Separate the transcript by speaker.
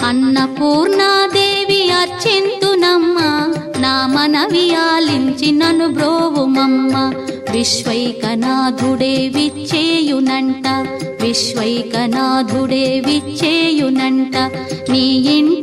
Speaker 1: అన్నపూర్ణాదేవి అర్చింతునమ్మ, నా మనవి ఆలించి నన్ను బ్రోవుమమ్మ. విశ్వైకనాథుడే విచ్చేయునంట, విశ్వైకనాథుడే విచ్చేయునంట. నీ ఇంటి